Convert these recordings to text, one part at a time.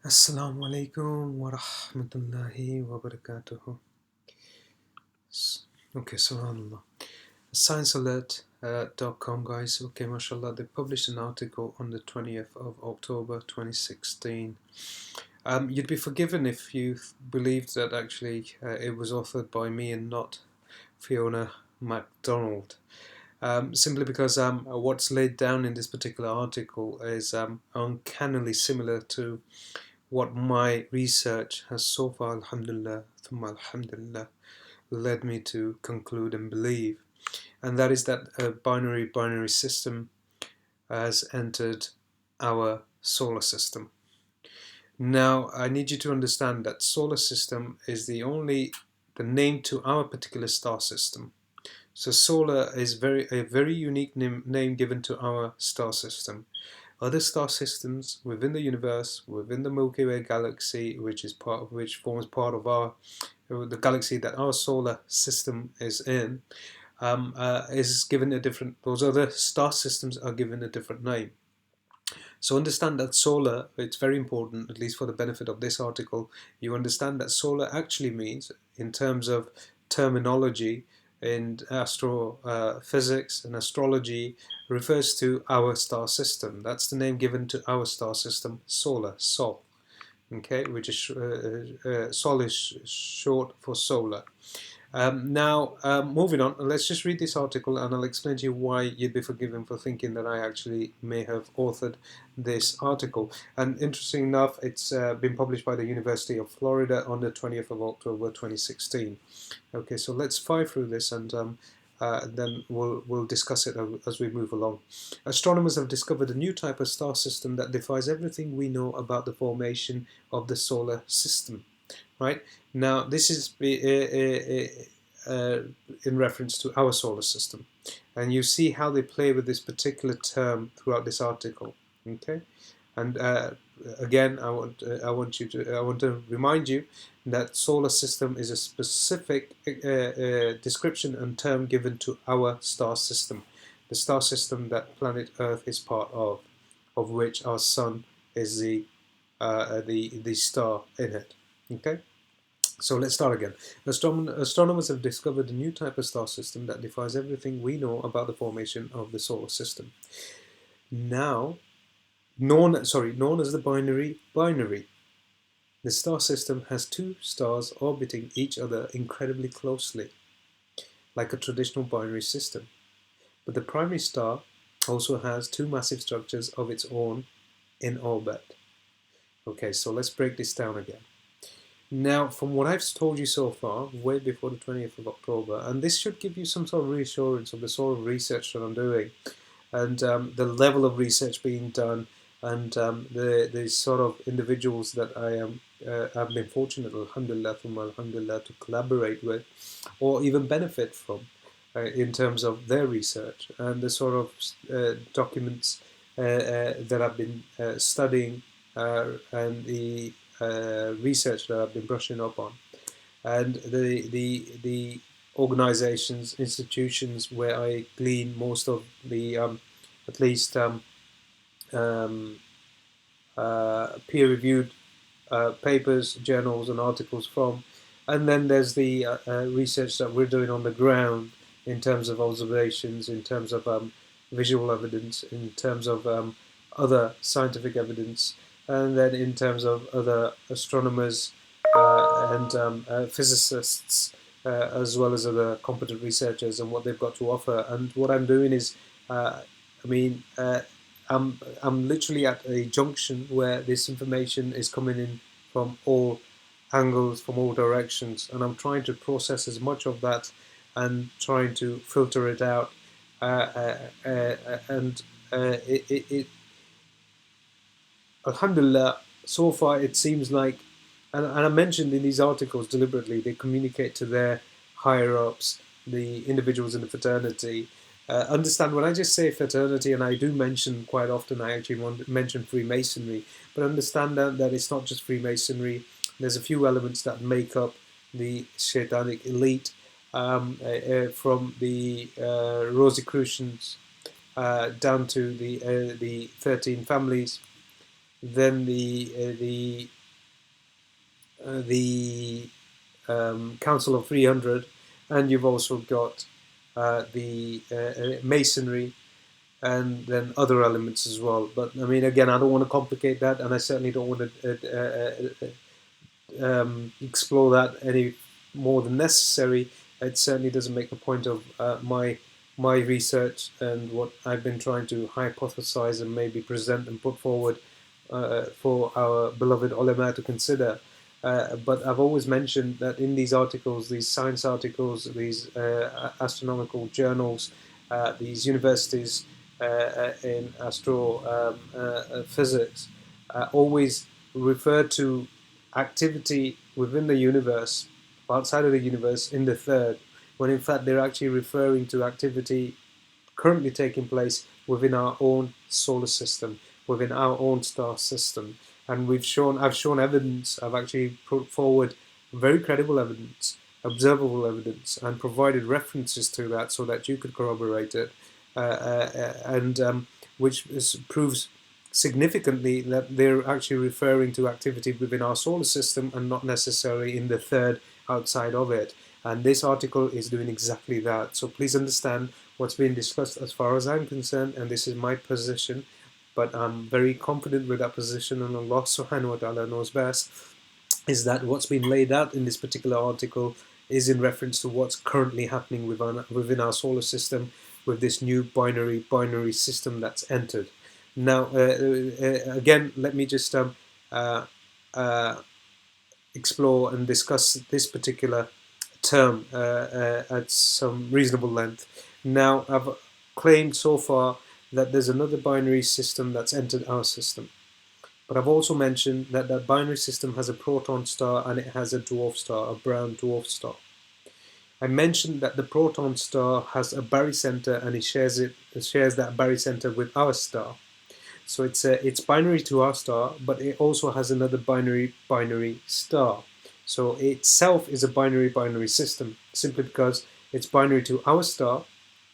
Assalamu alaikum wa rahmatullahi wa barakatuh. Okay, subhanallah. ScienceAlert.com, guys. Okay, mashallah, they published an article on the 20th of October 2016. You'd be forgiven if you believed that actually it was authored by me and not Fiona MacDonald. Simply because what's laid down in this particular article is uncannily similar to what my research has so far, alhamdulillah, thumma alhamdulillah, led me to conclude and believe. And that is that a binary system has entered our solar system. Now, I need you to understand that solar system is the name to our particular star system. So solar is a very unique name given to our star system. Other star systems within the universe, within the Milky Way galaxy, which forms part of the galaxy that our solar system is in, is given a different. Those other star systems are given a different name. So understand that solar. It's very important, at least for the benefit of this article. You understand that solar actually means, in terms of terminology, in astrophysics and astrology, refers to our star system. That's the name given to our star system, solar, Sol. Okay, which is Sol is short for solar. Now, moving on, let's just read this article and I'll explain to you why you'd be forgiven for thinking that I actually may have authored this article. And interesting enough, it's been published by the University of Florida on the 20th of October 2016. Okay, so let's fire through this and then we'll discuss it as we move along. Astronomers have discovered a new type of star system that defies everything we know about the formation of the solar system. Right now, this is in reference to our solar system, and you see how they play with this particular term throughout this article. Okay, and again, I want to remind you that solar system is a specific description and term given to our star system, the star system that planet Earth is part of which our sun is the star in it. Okay. So let's start again. Astronomers have discovered a new type of star system that defies everything we know about the formation of the solar system. Now, known as the binary. The star system has two stars orbiting each other incredibly closely, like a traditional binary system. But the primary star also has two massive structures of its own in orbit. Okay, so let's break this down again. Now, from what I've told you so far, way before the 20th of October, and this should give you some sort of reassurance of the sort of research that I'm doing, and the level of research being done, and the sort of individuals that I have been fortunate, alhamdulillah, to collaborate with, or even benefit from, in terms of their research and the sort of documents that I've been studying, and the research that I've been brushing up on, and the organizations, institutions where I glean most of the at least peer-reviewed papers, journals, and articles from. And then there's the research that we're doing on the ground in terms of observations, in terms of visual evidence, in terms of other scientific evidence, and then in terms of other astronomers and physicists, as well as other competent researchers and what they've got to offer. And what I'm doing is, I'm literally at a junction where this information is coming in from all angles, from all directions, and I'm trying to process as much of that and trying to filter it out. Alhamdulillah, so far it seems like, and I mentioned in these articles deliberately, they communicate to their higher ups, the individuals in the fraternity. Understand, when I just say fraternity, and I do mention quite often, I actually want to mention Freemasonry, but understand that it's not just Freemasonry. There's a few elements that make up the Shaitanic elite, from the Rosicrucians down to the 13 families, then the Council of 300, and you've also got the Masonry, and then other elements as well. But I mean, again, I don't want to complicate that, and I certainly don't want to explore that any more than necessary. It certainly doesn't make the point of my research and what I've been trying to hypothesize and maybe present and put forward for our beloved ulama to consider. But I've always mentioned that in these articles, these science articles, these astronomical journals, these universities in astrophysics always refer to activity within the universe, outside of the universe, in the third, when in fact they're actually referring to activity currently taking place within our own solar system, within our own star system. And I've shown evidence, I've actually put forward very credible evidence, observable evidence, and provided references to that so that you could corroborate it, and which proves significantly that they're actually referring to activity within our solar system and not necessarily in the third outside of it. And this article is doing exactly that. So please understand what's being discussed as far as I'm concerned, and this is my position, but I'm very confident with that position, and Allah subhanahu wa ta'ala knows best, is that what's been laid out in this particular article is in reference to what's currently happening within our solar system with this new binary system that's entered. Now, again, let me just explore and discuss this particular term at some reasonable length. Now, I've claimed so far that there's another binary system that's entered our system. But I've also mentioned that that binary system has a proton star and it has a dwarf star, a brown dwarf star. I mentioned that the proton star has a barycenter and it shares that barycenter with our star. So it's binary to our star, but it also has another binary star. So itself is a binary system, simply because it's binary to our star,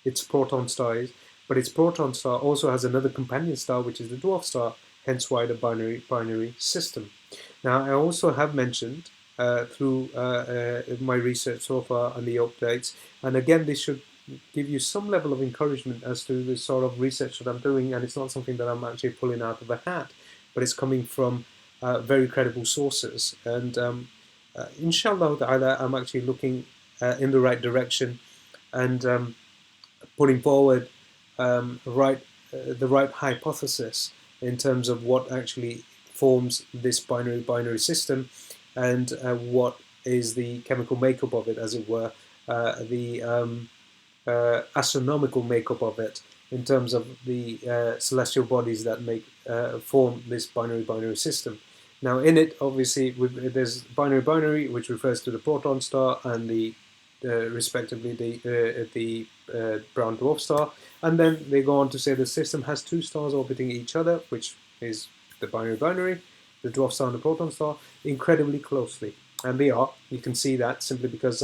its proton star is, but its proton star also has another companion star, which is the dwarf star, hence why the binary system. Now, I also have mentioned through my research so far and the updates, and again, this should give you some level of encouragement as to the sort of research that I'm doing, and it's not something that I'm actually pulling out of a hat, but it's coming from very credible sources. And inshallah ta'ala, I'm actually looking in the right direction and putting forward the right hypothesis in terms of what actually forms this binary system and what is the chemical makeup of it, as it were, the astronomical makeup of it in terms of the celestial bodies that form this binary system. Now, in it, obviously, there's binary, which refers to the proton star and the respectively the brown dwarf star, and then they go on to say the system has two stars orbiting each other, which is the binary, the dwarf star and the proton star, incredibly closely, and they are. You can see that simply because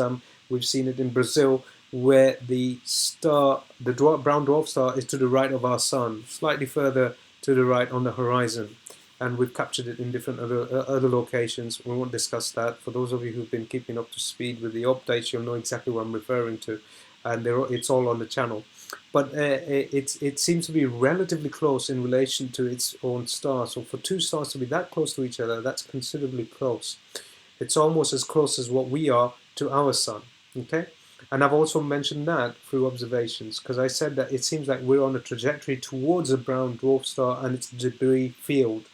we've seen it in Brazil, where the brown dwarf star is to the right of our sun, slightly further to the right on the horizon. And we've captured it in different other locations. We won't discuss that. For those of you who've been keeping up to speed with the updates, you'll know exactly what I'm referring to, and it's all on the channel. But it seems to be relatively close in relation to its own star. So for two stars to be that close to each other, that's considerably close. It's almost as close as what we are to our sun. Okay. And I've also mentioned that through observations, because I said that it seems like we're on a trajectory towards a brown dwarf star and its debris field.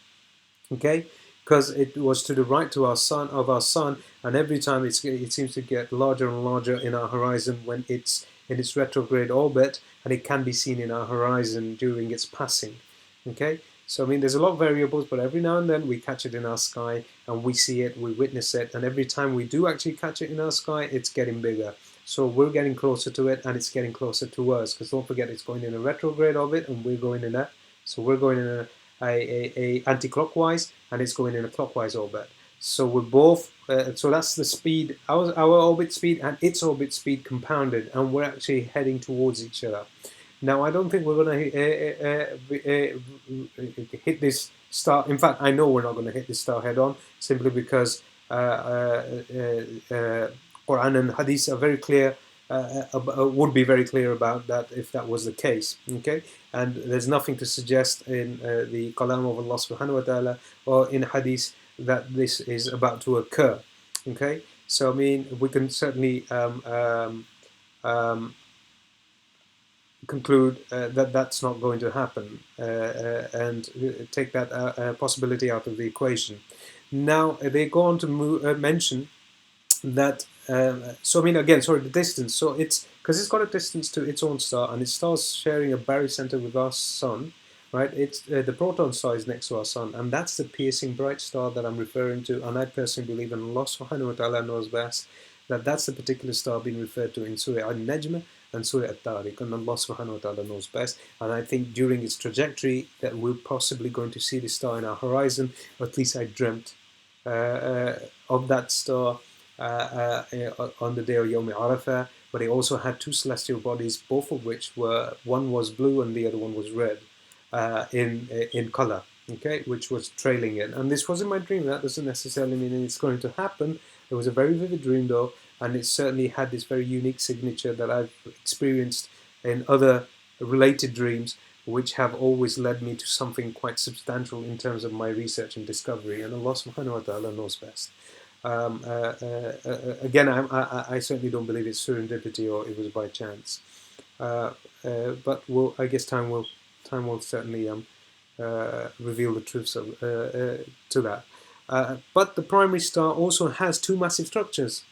Okay, because it was to the right of our sun, and every time it seems to get larger and larger in our horizon when it's in its retrograde orbit, and it can be seen in our horizon during its passing. Okay, so I mean, there's a lot of variables, but every now and then we catch it in our sky, and we see it, we witness it, and every time we do actually catch it in our sky, it's getting bigger. So we're getting closer to it, and it's getting closer to us, because don't forget, it's going in a retrograde orbit, and we're going in that. So we're going in a anti-clockwise, and it's going in a clockwise orbit. So we're both, so that's the speed, our orbit speed and its orbit speed compounded, and we're actually heading towards each other. Now, I don't think we're going to hit this star. In fact, I know we're not going to hit this star head on, simply because Quran and Hadith are very clear. Would be very clear about that if that was the case. Okay, and there's nothing to suggest in the Kalam of Allah Subhanahu wa Taala or in Hadith that this is about to occur. Okay, so I mean we can certainly conclude that that's not going to happen and take that possibility out of the equation. Now they go on to mention that so I mean again, sorry, the distance. So it's because it's got a distance to its own star, and its star's sharing a barycenter with our sun, right? It's the proton star is next to our sun, and that's the piercing bright star that I'm referring to. And I personally believe, and Allah Subhanahu wa Taala knows best, that that's the particular star being referred to in Surah Al-Najm and Surah At-Tariq, and Allah Subhanahu wa Taala knows best. And I think during its trajectory that we're possibly going to see the star in our horizon, or at least I dreamt of that star on the day of Yawm Arafah, but he also had two celestial bodies, both of which were, one was blue and the other one was red in color, okay, which was trailing it. And this wasn't my dream. That doesn't necessarily mean it's going to happen. It was a very vivid dream though, and it certainly had this very unique signature that I've experienced in other related dreams, which have always led me to something quite substantial in terms of my research and discovery. And Allah Subhanahu wa Taala knows best. Again, I certainly don't believe it's serendipity or it was by chance, but I guess time will certainly reveal the truths of, to that. But the primary star also has two massive structures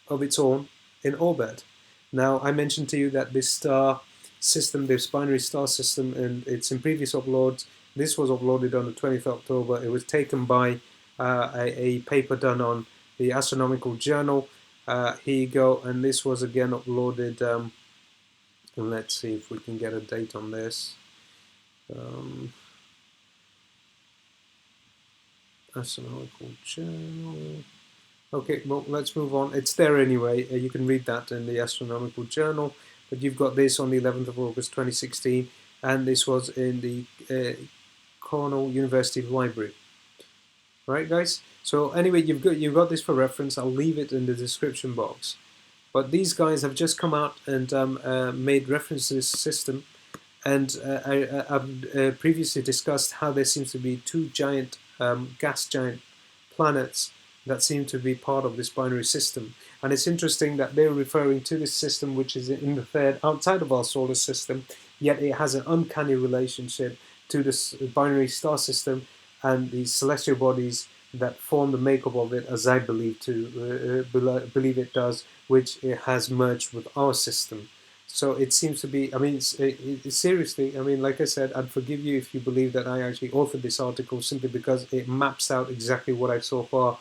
of its own in orbit. Now, I mentioned to you that this star system, this binary star system, and it's in previous uploads. This was uploaded on the 20th of October. It was taken by a paper done on the Astronomical Journal. Here you go, and this was again uploaded. And let's see if we can get a date on this. Astronomical Journal. Okay, well, let's move on. It's there anyway. You can read that in the Astronomical Journal. But you've got this on the 11th of August 2016, and this was in the Cornell University Library. Right, guys? So anyway, you've got this for reference. I'll leave it in the description box. But these guys have just come out and made reference to this system, and I've previously discussed how there seems to be two giant gas giant planets that seem to be part of this binary system. And it's interesting that they're referring to this system which is in the third outside of our solar system, yet it has an uncanny relationship to this binary star system and the celestial bodies that form the makeup of it, as I believe believe it does, which it has merged with our system. So it seems to be, I mean, seriously, I mean, like I said, I'd forgive you if you believe that I actually authored this article simply because it maps out exactly what I've so far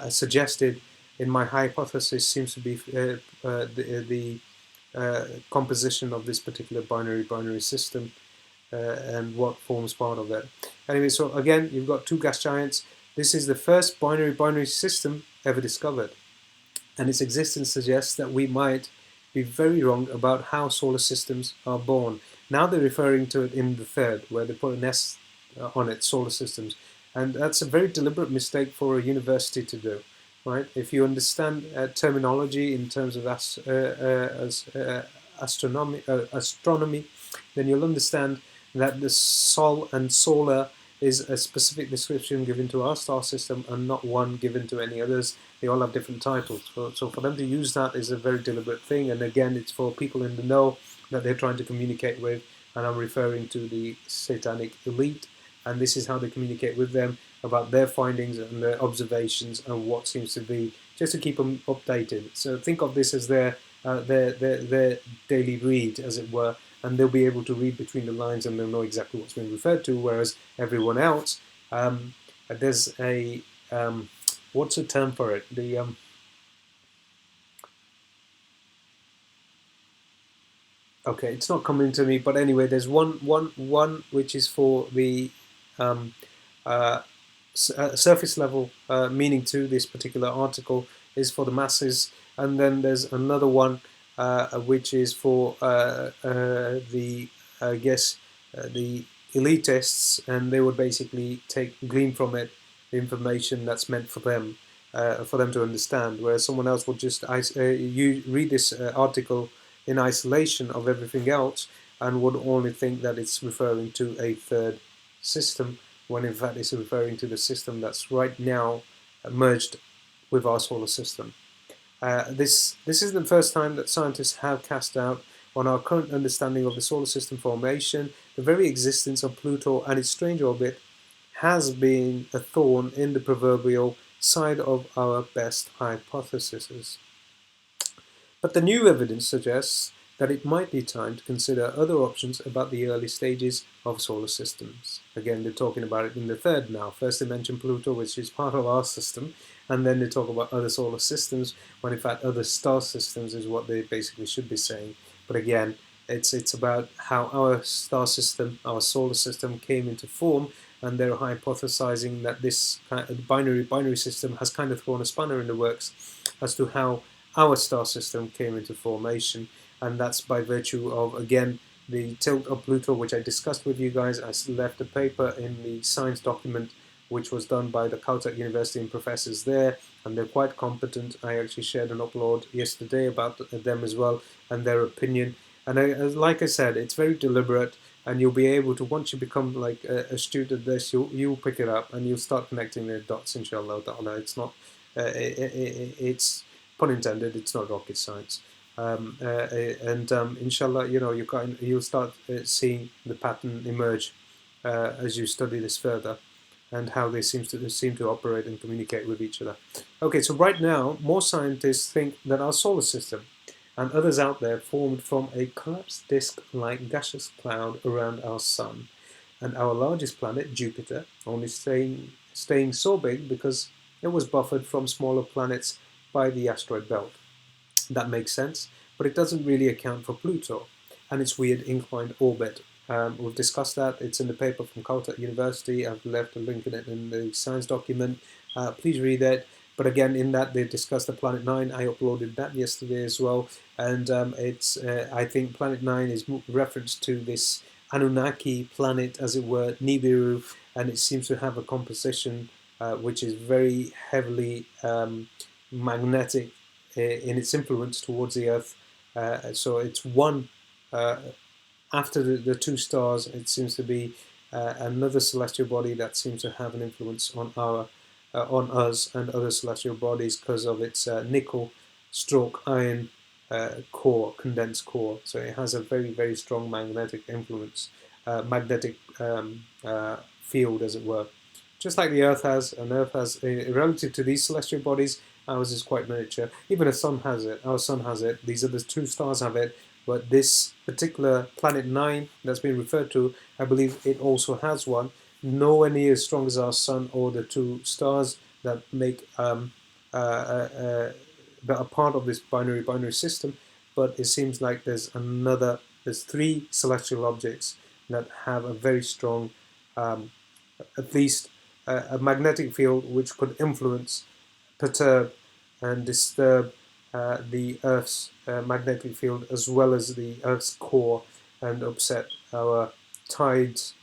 suggested in my hypothesis seems to be the composition of this particular binary system and what forms part of it. Anyway, so again, you've got two gas giants. This is the first binary system ever discovered, and its existence suggests that we might be very wrong about how solar systems are born. Now they're referring to it in the third, where they put an S on it, solar systems. And that's a very deliberate mistake for a university to do, right? If you understand terminology in terms of astronomy, then you'll understand that the sol and solar is a specific description given to our star system and not one given to any others. They all have different titles. So for them to use that is a very deliberate thing. And again, it's for people in the know that they're trying to communicate with. And I'm referring to the satanic elite. And this is how they communicate with them about their findings and their observations and what seems to be, just to keep them updated. So think of this as their daily read, as it were, and they'll be able to read between the lines and they'll know exactly what's being referred to, whereas everyone else, there's a, what's the term for it? The okay, it's not coming to me, but anyway, there's one which is for the surface level meaning to this particular article is for the masses, and then there's another one which is for the I guess the elitists, and they would basically glean from it the information that's meant for them to understand, whereas someone else would just you read this article in isolation of everything else and would only think that it's referring to a third system, when in fact it's referring to the system that's right now merged with our solar system. This is the first time that scientists have cast doubt on our current understanding of the solar system formation. The very existence of Pluto and its strange orbit has been a thorn in the proverbial side of our best hypotheses. But the new evidence suggests that it might be time to consider other options about the early stages of solar systems. Again, they're talking about it in the third now. First they mention Pluto, which is part of our system, and then they talk about other solar systems, when in fact other star systems is what they basically should be saying. But again, it's about how our star system, our solar system, came into form, and they're hypothesizing that this kind of binary system has kind of thrown a spanner in the works as to how our star system came into formation, and that's by virtue of, again, the tilt of Pluto, which I discussed with you guys. I left a paper in the science document which was done by the Caltech University and professors there, and they're quite competent. I actually shared an upload yesterday about them as well and their opinion. And like I said, it's very deliberate, and you'll be able to, once you become like a student of this, you'll pick it up and you'll start connecting the dots, inshallah. It's not, it's pun intended, it's not rocket science. Inshallah, you'll start seeing the pattern emerge as you study this further, and how they seem to operate and communicate with each other. Okay, so right now, more scientists think that our solar system and others out there formed from a collapsed disk-like gaseous cloud around our sun, and our largest planet, Jupiter, only staying so big because it was buffered from smaller planets by the asteroid belt. That makes sense, but it doesn't really account for Pluto and its weird inclined orbit. We've discussed that. It's in the paper from Caltech University. I've left a link in it in the science document. Please read it. But again, in that they discussed the Planet 9. I uploaded that yesterday as well. And I think Planet 9 is reference to this Anunnaki planet, as it were, Nibiru, and it seems to have a composition which is very heavily magnetic in its influence towards the Earth. So it's one, after the two stars, it seems to be another celestial body that seems to have an influence on us and other celestial bodies because of its nickel stroke iron core, condensed core. So it has a very, very strong magnetic influence, magnetic field, as it were. Just like the Earth has, and Earth has, relative to these celestial bodies, ours is quite miniature. Even the Sun has it, our Sun has it, these other two stars have it, but this particular Planet 9 that's been referred to, I believe it also has one, nowhere near as strong as our Sun or the two stars that make that are part of this binary system. But it seems like there's three celestial objects that have a very strong, at least a magnetic field which could influence, perturb, and disturb the Earth's magnetic field, as well as the Earth's core, and upset our tides,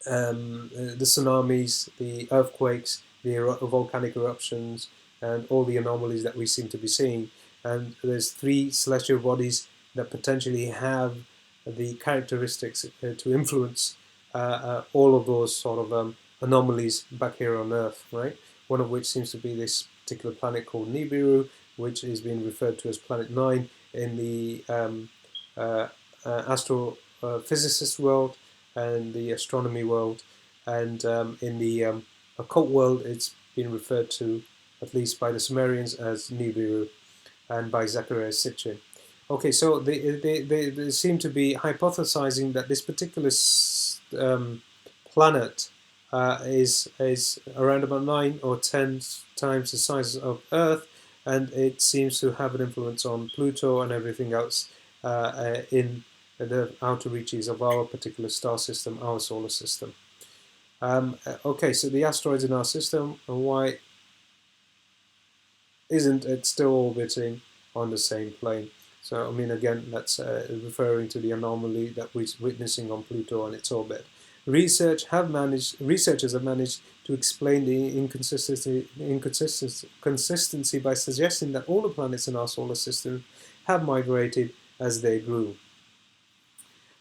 the tsunamis, the earthquakes, the volcanic eruptions, and all the anomalies that we seem to be seeing. And there's three celestial bodies that potentially have the characteristics to influence all of those sort of anomalies back here on Earth, right? One of which seems to be this particular planet called Nibiru, which is being referred to as Planet 9 in the astrophysicist world and the astronomy world, and in the occult world, it's been referred to, at least by the Sumerians, as Nibiru, and by Zecharia Sitchin. Okay, so they seem to be hypothesizing that this particular planet is around about 9 or 10 times the size of Earth, and it seems to have an influence on Pluto and everything else in the outer reaches of our particular star system, our solar system. Okay, so the asteroids in our system, why isn't it still orbiting on the same plane? So, I mean, again, that's referring to the anomaly that we're witnessing on Pluto and its orbit. Researchers have managed to explain the inconsistency by suggesting that all the planets in our solar system have migrated as they grew.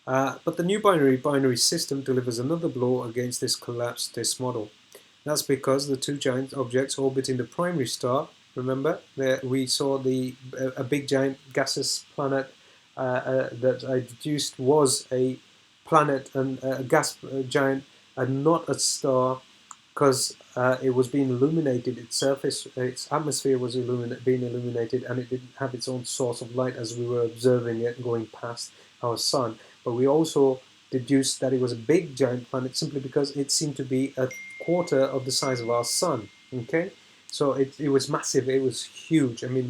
But the new binary system delivers another blow against this collapsed disk model. That's because the two giant objects orbiting the primary star, remember, there we saw a big giant gaseous planet that I deduced was a planet and a gas giant and not a star, because it was being illuminated, its surface, its atmosphere was being illuminated, and it didn't have its own source of light as we were observing it going past our sun. But we also deduced that it was a big giant planet simply because it seemed to be a quarter of the size of our sun. Okay, so it was massive, it was huge. I mean,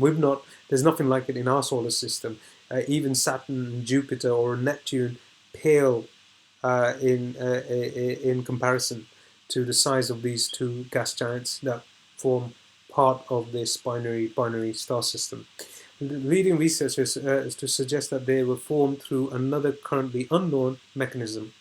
there's nothing like it in our solar system. Even Saturn, Jupiter, or Neptune pale in comparison to the size of these two gas giants that form part of this binary star system. Leading researchers to suggest that they were formed through another currently unknown mechanism.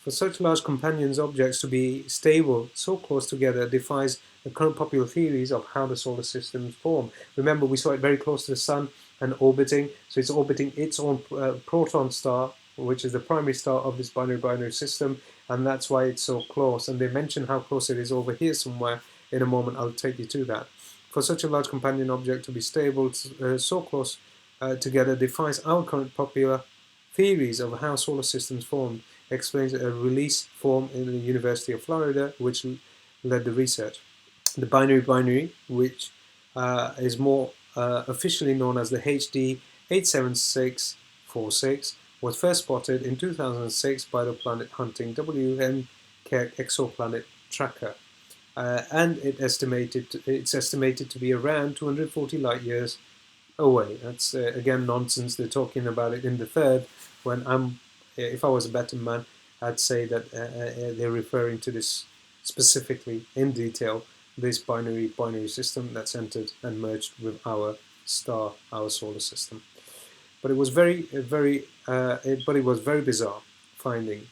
For such large companion objects to be stable so close together defies the current popular theories of how the solar systems form. Remember, we saw it very close to the sun and orbiting, so it's orbiting its own proton star, which is the primary star of this binary system, and that's why it's so close. And they mention how close it is over here somewhere. In a moment, I'll take you to that. For such a large companion object to be stable so close together defies our current popular theories of how solar systems formed, explains a release form in the University of Florida, which led the research. The binary, which is more officially known as the HD 87646, was first spotted in 2006 by the planet hunting WM Keck exoplanet tracker, and it's estimated to be around 240 light years away. That's again nonsense. They're talking about it in the third. If I was a betting man, I'd say that they're referring to this specifically in detail. This binary system that's entered and merged with our star, our solar system. But it was very bizarre finding,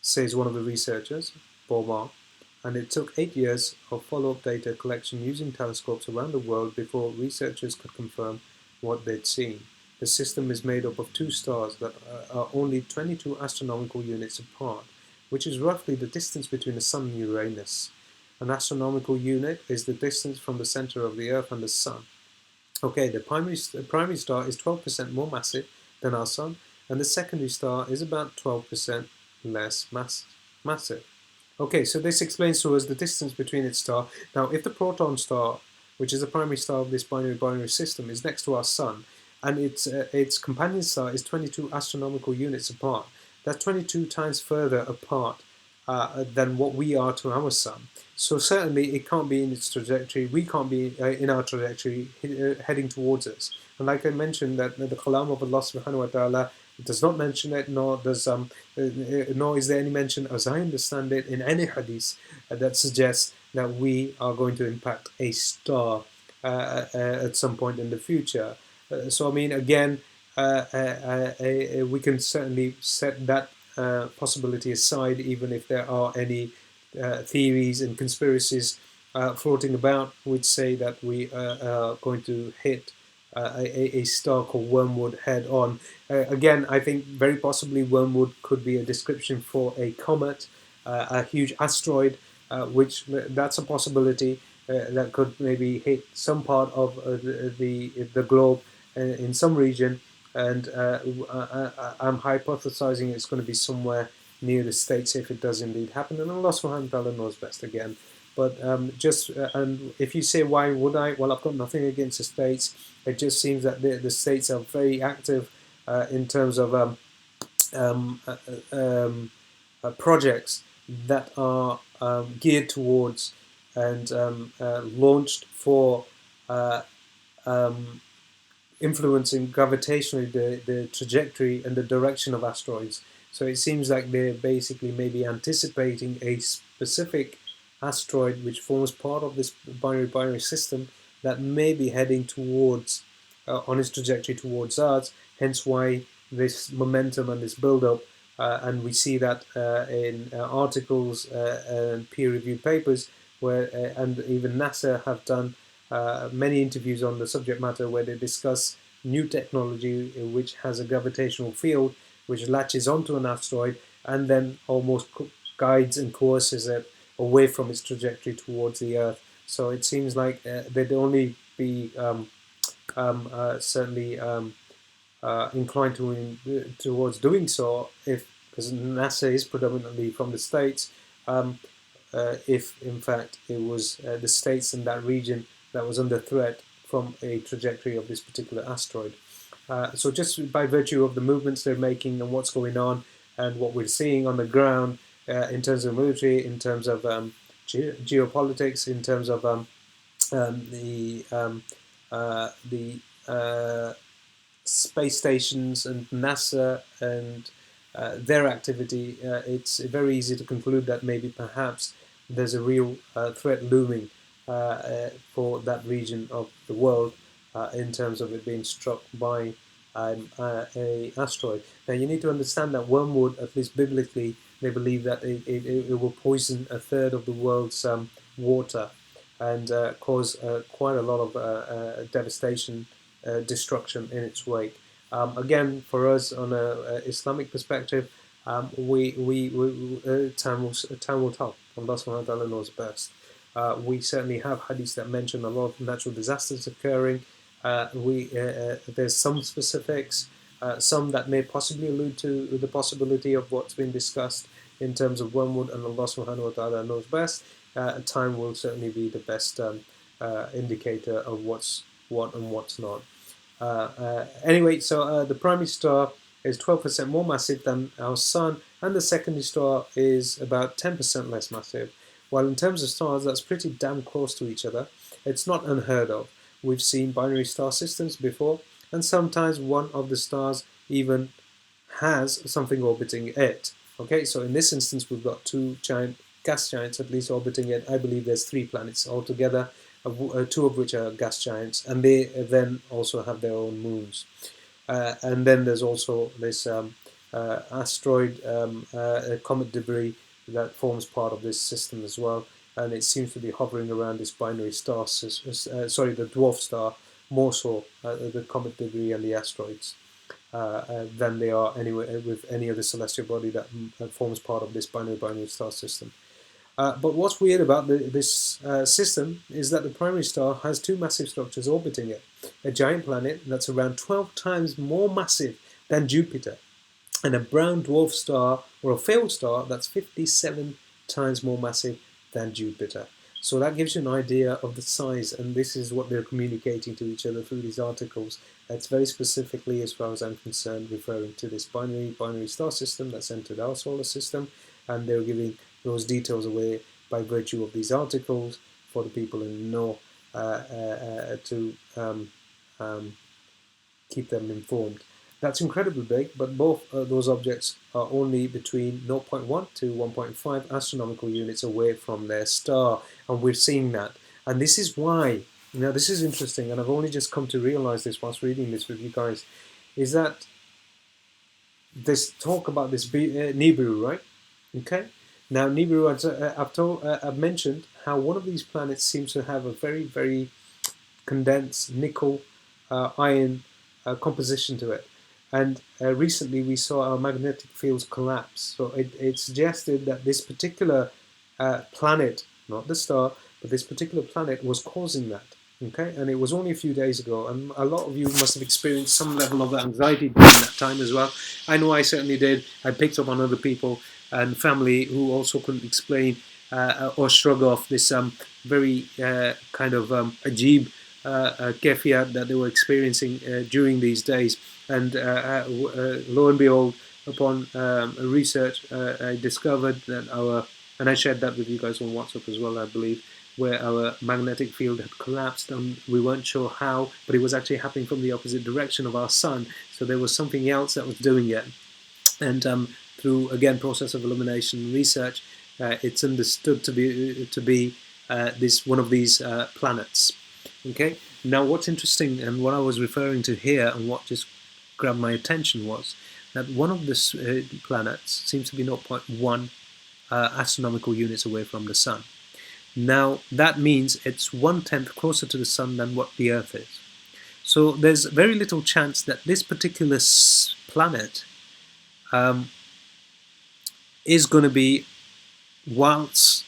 says one of the researchers, Bourmar, and it took 8 years of follow-up data collection using telescopes around the world before researchers could confirm what they'd seen. The system is made up of two stars that are only 22 astronomical units apart, which is roughly the distance between the Sun and Uranus. An astronomical unit is the distance from the center of the Earth and the Sun. Okay, the primary star is 12% more massive than our Sun, and the secondary star is about 12% less massive. Okay, so this explains to us the distance between its star. Now, if the proton star, which is the primary star of this binary system, is next to our Sun, and its companion star is 22 astronomical units apart, that's 22 times further apart than what we are to our Sun. So certainly it can't be in its trajectory. We can't be in our trajectory heading towards us. And like I mentioned, that the kalam of Allah subhanahu wa ta'ala does not mention it, nor is there any mention, as I understand it, in any hadith that suggests that we are going to impact a star at some point in the future. So I mean, again, we can certainly set that possibility aside, even if there are any theories and conspiracies floating about which say that we are going to hit a star called Wormwood head on. Again, I think very possibly Wormwood could be a description for a comet, a huge asteroid, which that's a possibility that could maybe hit some part of the globe in some region, and I'm hypothesizing it's going to be somewhere near the States if it does indeed happen, and Allah subhanahu wa ta'ala knows best again. But and if you say why would I? Well, I've got nothing against the States. It just seems that the States are very active in terms of projects that are geared towards and launched for influencing gravitationally the trajectory and the direction of asteroids. So it seems like they're basically maybe anticipating a specific asteroid which forms part of this binary system that may be heading towards, on its trajectory towards ours, hence why this momentum and this build-up and we see that in articles and peer-reviewed papers, where and even NASA have done many interviews on the subject matter where they discuss new technology which has a gravitational field which latches onto an asteroid and then almost guides and courses it away from its trajectory towards the Earth. So it seems like they'd only be certainly inclined towards doing so if, because NASA is predominantly from the States, if in fact it was the States in that region that was under threat from a trajectory of this particular asteroid. So just by virtue of the movements they're making and what's going on and what we're seeing on the ground in terms of military, in terms of geopolitics, in terms of the space stations and NASA and their activity, it's very easy to conclude that maybe perhaps there's a real threat looming for that region of the world in terms of it being struck by a asteroid. Now you need to understand that wormwood, at least biblically, they believe that it will poison a third of the world's water and cause quite a lot of devastation, destruction in its wake. Again, for us on a Islamic perspective, time will tell. Allah subhanahu wa ta'ala knows best. We certainly have hadiths that mention a lot of natural disasters occurring. There's some specifics, some that may possibly allude to the possibility of what's been discussed in terms of wormwood, and Allah subhanahu wa ta'ala knows best. Time will certainly be the best indicator of what's what and what's not. Anyway, so the primary star is 12% more massive than our Sun, and the secondary star is about 10% less massive. While in terms of stars, that's pretty damn close to each other. It's not unheard of. We've seen binary star systems before, and sometimes one of the stars even has something orbiting it. Okay, so in this instance, we've got two giant gas giants at least orbiting it. I believe there's 3 planets altogether, 2 of which are gas giants, and they then also have their own moons. And then there's also this asteroid, comet debris that forms part of this system as well, and it seems to be hovering around this binary star, the dwarf star, more so the comet debris and the asteroids than they are anyway with any other celestial body that forms part of this binary star system. But what's weird about this system is that the primary star has 2 massive structures orbiting it. A giant planet that's around 12 times more massive than Jupiter, and a brown dwarf star or a failed star that's 57 times more massive than Jupiter. So that gives you an idea of the size, and this is what they're communicating to each other through these articles. It's very specifically, as far as I'm concerned, referring to this binary star system that's entered our solar system, and they're giving those details away by virtue of these articles for the people in the know to keep them informed. That's incredibly big, but both those objects are only between 0.1 to 1.5 astronomical units away from their star, and we're seeing that. And this is why, this is interesting, and I've only just come to realize this whilst reading this with you guys, is that this talk about this Nibiru, right? Okay. Now, Nibiru, I've mentioned how one of these planets seems to have a very, very condensed nickel iron composition to it. And recently we saw our magnetic fields collapse. So it suggested that this particular planet, not the star, but this particular planet was causing that. Okay, and it was only a few days ago, and a lot of you must have experienced some level of anxiety during that time as well. I know I certainly did. I picked up on other people and family who also couldn't explain or shrug off this very kind of ajib kefiyat that they were experiencing during these days. And lo and behold, upon research, I discovered that and I shared that with you guys on WhatsApp as well, I believe, where our magnetic field had collapsed, and we weren't sure how, but it was actually happening from the opposite direction of our sun. So there was something else that was doing it. And through, again, process of elimination research, it's understood to be this one of these planets. Okay. Now, what's interesting, and what I was referring to here, and what just grabbed my attention was that one of the planets seems to be 0.1 astronomical units away from the Sun. Now, that means it's 1/10 closer to the Sun than what the Earth is. So there's very little chance that this particular planet is going to be, whilst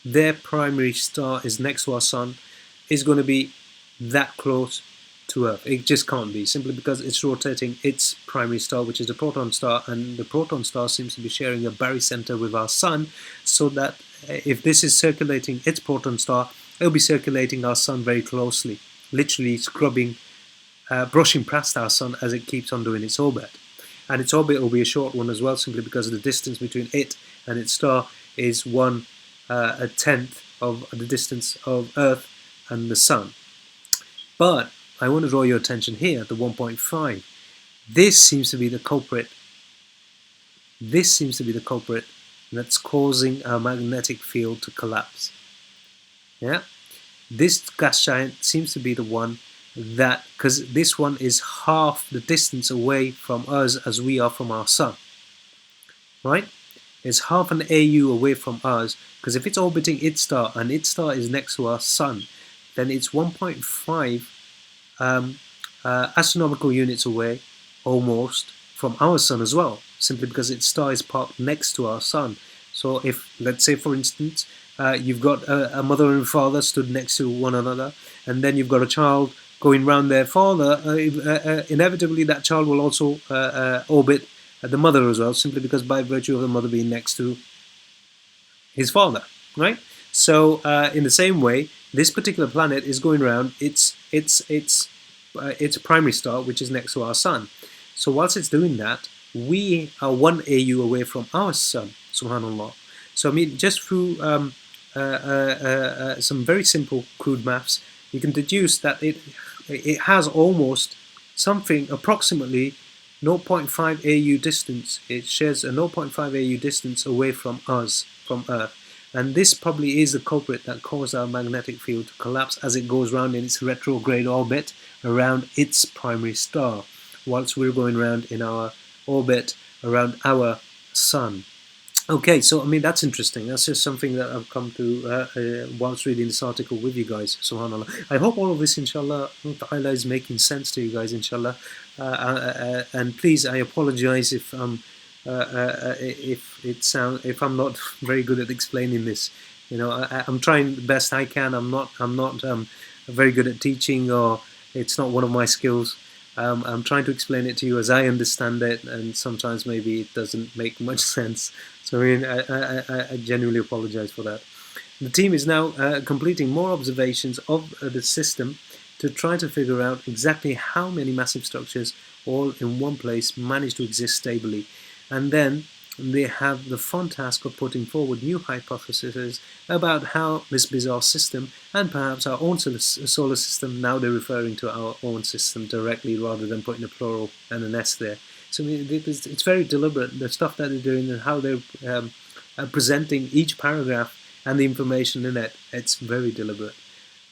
their primary star is next to our Sun, is going to be that close to Earth. It just can't be, simply because it's rotating its primary star, which is the proton star, and the proton star seems to be sharing a barycenter with our Sun, so that if this is circulating its proton star, it'll be circulating our Sun very closely, literally scrubbing, brushing past our Sun as it keeps on doing its orbit. And its orbit will be a short one as well, simply because the distance between it and its star is 1/10 of the distance of Earth and the Sun. But I want to draw your attention here, the 1.5. This seems to be the culprit. This seems to be the culprit that's causing our magnetic field to collapse. Yeah, this gas giant seems to be the one that, because this one is half the distance away from us as we are from our Sun, right? It's half an AU away from us, because if it's orbiting its star and its star is next to our Sun, then it's 1.5 astronomical units away, almost, from our Sun as well, simply because its star is parked next to our Sun. So if, let's say for instance, you've got a mother and father stood next to one another, and then you've got a child going round their father, inevitably that child will also orbit the mother as well, simply because by virtue of the mother being next to his father, right? So in the same way, this particular planet is going around its primary star, which is next to our Sun. So whilst it's doing that, we are 1 AU away from our Sun, subhanAllah. So I mean, just through some very simple crude maths, you can deduce that it has almost something approximately 0.5 AU distance. It shares a 0.5 AU distance away from us, from Earth. And this probably is the culprit that caused our magnetic field to collapse as it goes round in its retrograde orbit around its primary star, whilst we're going around in our orbit around our Sun. Okay, so I mean, that's interesting. That's just something that I've come to whilst reading this article with you guys, subhanAllah. I hope all of this, inshallah, ta'ala, is making sense to you guys, inshallah. And please, I apologize if if I'm not very good at explaining this. You know, I'm trying the best I can. I'm not very good at teaching, or it's not one of my skills. I'm trying to explain it to you as I understand it, and sometimes maybe it doesn't make much sense. So I mean, I genuinely apologize for that. The team is now completing more observations of the system to try to figure out exactly how many massive structures all in one place manage to exist stably. And then they have the fun task of putting forward new hypotheses about how this bizarre system, and perhaps our own solar system, now they're referring to our own system directly rather than putting a plural and an S there. So I mean, it's very deliberate, the stuff that they're doing and how they're presenting each paragraph and the information in it. It's very deliberate,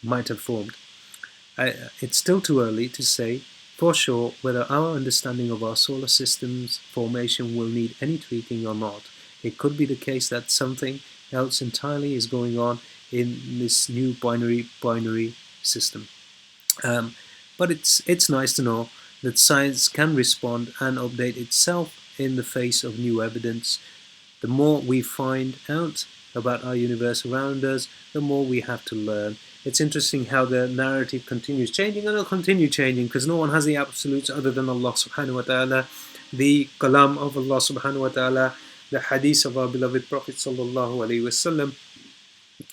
might have formed. It's still too early to say for sure whether our understanding of our solar system's formation will need any tweaking or not. It could be the case that something else entirely is going on in this new binary system. But it's nice to know that science can respond and update itself in the face of new evidence. The more we find out about our universe around us, the more we have to learn. It's interesting how the narrative continues changing, and it'll continue changing because no one has the absolutes other than Allah subhanahu wa ta'ala, the kalam of Allah subhanahu wa ta'ala, the hadith of our beloved Prophet sallallahu alaihi wasallam.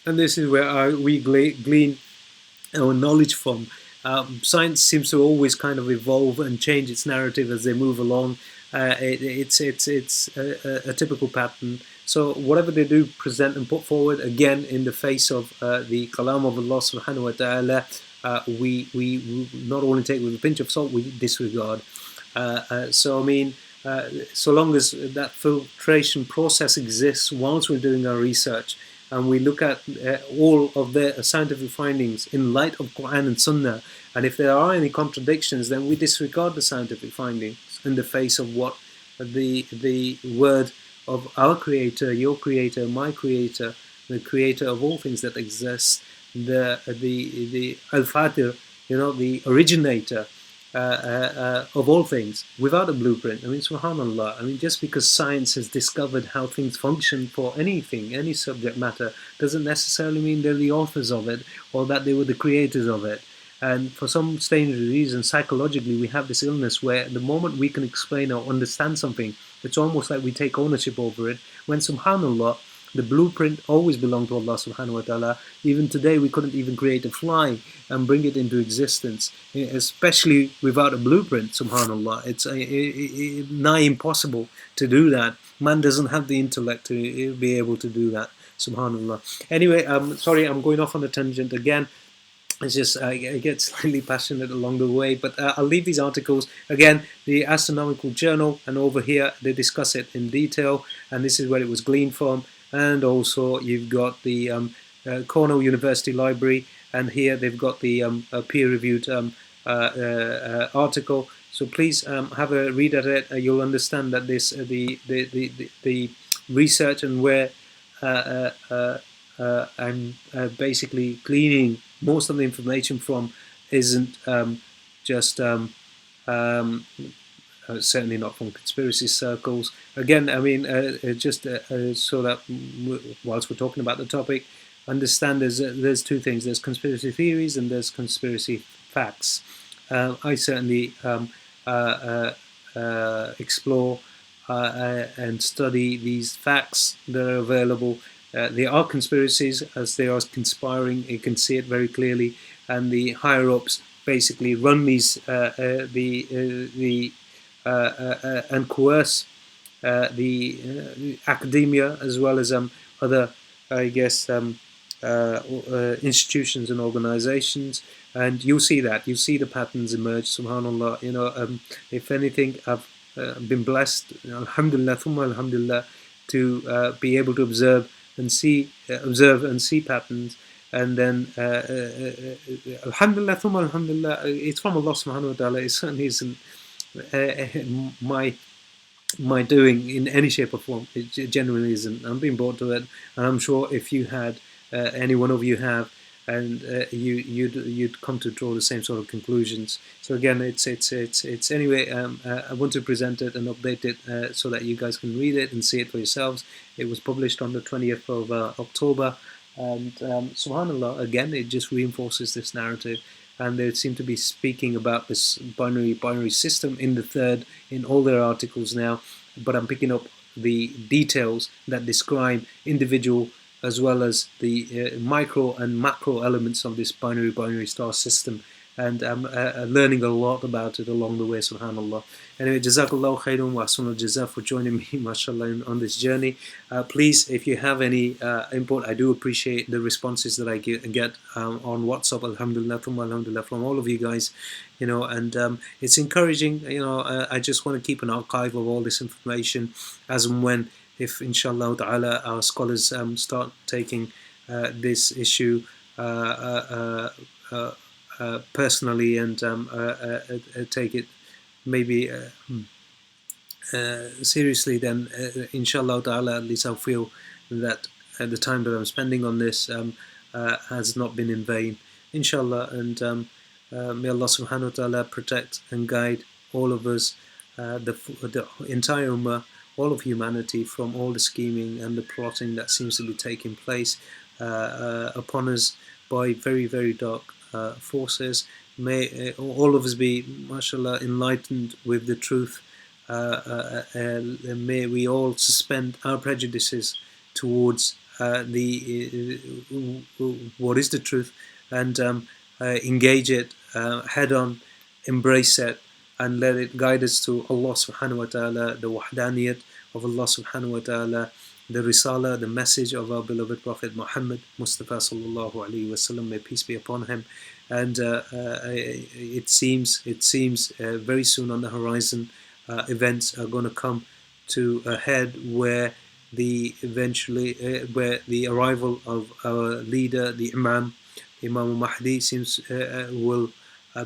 And this is where we glean our knowledge from. Science seems to always kind of evolve and change its narrative as they move along. It's a typical pattern. So whatever they do present and put forward, again, in the face of the kalam of Allah subhanahu wa ta'ala, we not only take with a pinch of salt, we disregard. So I mean, so long as that filtration process exists whilst we're doing our research, and we look at all of the scientific findings in light of Quran and Sunnah, and if there are any contradictions, then we disregard the scientific findings in the face of what the word of our Creator, your Creator, my Creator, the Creator of all things that exist, the Al-Fatir, the originator of all things, without a blueprint. I mean, subhanallah. I mean, just because science has discovered how things function for anything, any subject matter, doesn't necessarily mean they're the authors of it or that they were the creators of it. And for some strange reason, psychologically, we have this illness where the moment we can explain or understand something, it's almost like we take ownership over it. When, subhanallah, the blueprint always belonged to Allah subhanahu wa ta'ala. Even today, we couldn't even create a fly and bring it into existence, especially without a blueprint, subhanallah. It's nigh impossible to do that. Man doesn't have the intellect to be able to do that, subhanallah. Anyway, sorry, I'm going off on a tangent again. It's just I get slightly passionate along the way, but I'll leave these articles again. The Astronomical Journal, and over here they discuss it in detail, and this is where it was gleaned from. And also you've got the Cornell University Library, and here they've got the peer-reviewed article. So please have a read at it. You'll understand that this the research and where I'm basically gleaning most of the information from isn't just certainly not from conspiracy circles. Again, I mean, just so that whilst we're talking about the topic, understand there's two things. There's conspiracy theories and there's conspiracy facts. I certainly explore and study these facts that are available. There are conspiracies, as they are conspiring. You can see it very clearly, and the higher ups basically run these and coerce the academia as well as other, I guess, institutions and organizations. And you'll see that. You'll see the patterns emerge, subhanAllah. If anything, I've been blessed, alhamdulillah, thumma alhamdulillah, to be able to observe and see patterns. And then, alhamdulillah, thumma alhamdulillah, it's from Allah subhanahu wa ta'ala. It certainly isn't my doing in any shape or form. It genuinely isn't. I'm being brought to it, and I'm sure if you had, any one of you have, and you'd come to draw the same sort of conclusions. So again, it's anyway. I want to present it and update it so that you guys can read it and see it for yourselves. It was published on the 20th of October, and subhanallah, again, it just reinforces this narrative. And they seem to be speaking about this binary system in the third in all their articles now. But I'm picking up the details that describe individual as well as the micro and macro elements of this binary star system. And I'm learning a lot about it along the way, subhanAllah. Anyway, Jazakallahu khairun wa ahsanul jazaa for joining me, mashallah, on this journey. Please, if you have any input, I do appreciate the responses that I get on WhatsApp, alhamdulillah, alhamdulillah, from all of you guys, and it's encouraging. I just want to keep an archive of all this information as and when, if inshallah ta'ala, our scholars start taking this issue personally and take it maybe seriously, then inshallah ta'ala, at least I'll feel that the time that I'm spending on this has not been in vain, inshallah. And may Allah subhanahu wa ta'ala protect and guide all of us, the entire ummah, all of humanity, from all the scheming and the plotting that seems to be taking place upon us by very, very dark forces. May all of us be, mashallah, enlightened with the truth. May we all suspend our prejudices towards what is the truth, and engage it head on, embrace it, and let it guide us to Allah subhanahu wa ta'ala, the wahdaniyat of Allah subhanahu wa ta'ala, the risala, the message of our beloved Prophet Muhammad Mustafa sallallahu alaihi wasallam, may peace be upon him. And it seems very soon on the horizon, events are going to come to a head where where the arrival of our leader, the Imam Mahdi, seems will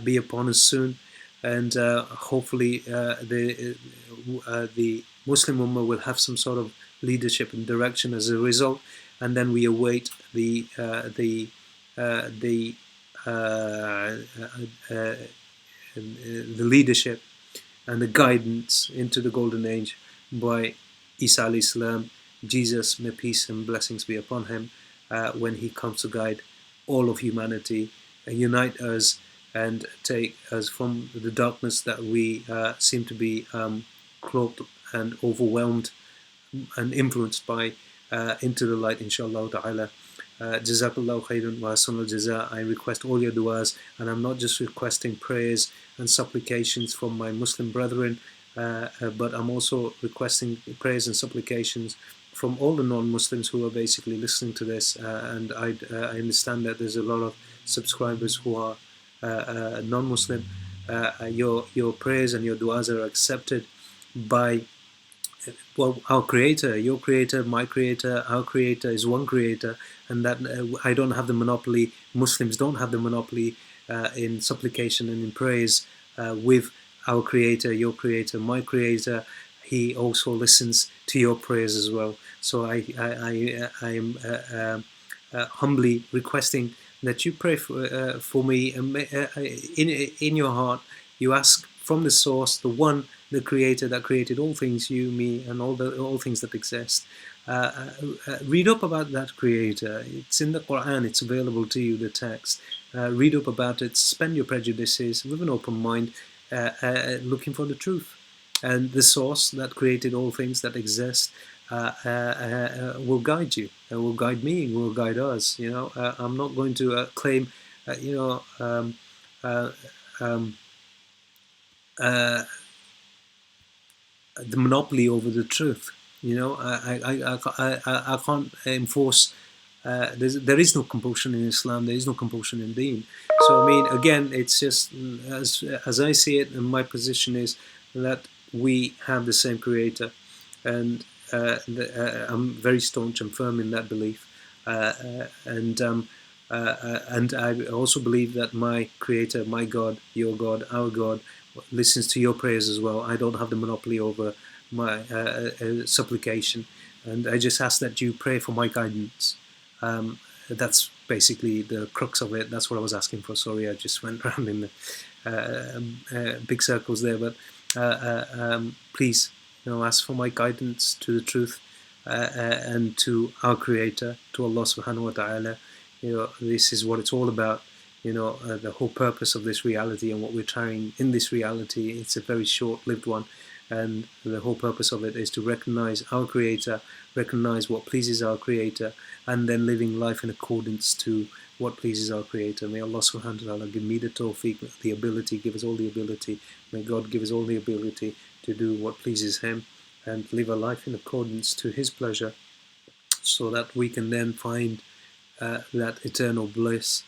be upon us soon. and hopefully the Muslim Ummah will have some sort of leadership and direction as a result, and then we await the leadership and the guidance into the golden age by Isa alayhi salam, Jesus, may peace and blessings be upon him, when he comes to guide all of humanity, unite us and take us from the darkness that we seem to be cloaked and overwhelmed and influenced by, into the light, inshallah ta'ala. Jazakallahu khairun wa ahsanul jaza. I request all your du'as, and I'm not just requesting prayers and supplications from my Muslim brethren, but I'm also requesting prayers and supplications from all the non-Muslims who are basically listening to this. And I understand that there's a lot of subscribers who are non-Muslim. Your prayers and your du'as are accepted by, well, our creator, your creator, my creator, our creator is one creator, and that I don't have the monopoly, Muslims don't have the monopoly in supplication and in praise with our creator, your creator, my creator. He also listens to your prayers as well. So I am humbly requesting that you pray for me, and in your heart you ask from the source, the one, the creator that created all things, you, me, and all things that exist. Read up about that creator. It's in the Quran, it's available to you, the text. Read up about it, suspend your prejudices with an open mind, looking for the truth. And the source that created all things that exist will guide you, and will guide me, will guide us. I'm not going to claim, the monopoly over the truth. I can't enforce. There is no compulsion in Islam. There is no compulsion in Deen. So I mean, again, it's just as I see it, and my position is that we have the same Creator, and I'm very staunch and firm in that belief, and I also believe that my Creator, my God, your God, our God, listens to your prayers as well. I don't have the monopoly over my supplication, and I just ask that you pray for my guidance. That's basically the crux of it. That's what I was asking for. Sorry, I just went around in the big circles there, but please, ask for my guidance to the truth, and to our Creator, to Allah Subhanahu wa Taala. This is what it's all about. The whole purpose of this reality and what we're trying in this reality, it's a very short-lived one, and the whole purpose of it is to recognize our Creator, recognize what pleases our Creator, and then living life in accordance to what pleases our Creator. May Allah Subhanahu wa Taala give me the tawfiq, the ability, give us all the ability. May God give us all the ability to do what pleases Him and live a life in accordance to His pleasure, so that we can then find that eternal bliss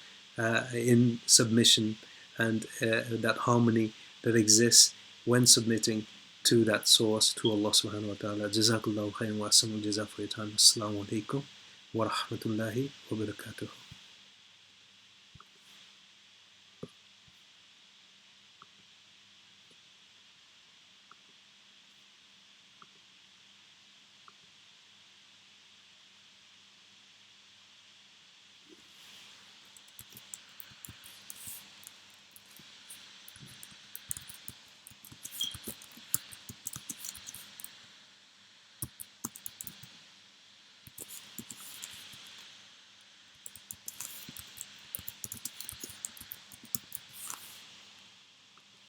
in submission, and that harmony that exists when submitting to that source, to Allah Subhanahu wa Ta'ala. Jazakallahu khairan wa ahsanul jaza for your time. Assalamu alaikum wa rahmatullahi wa barakatuh.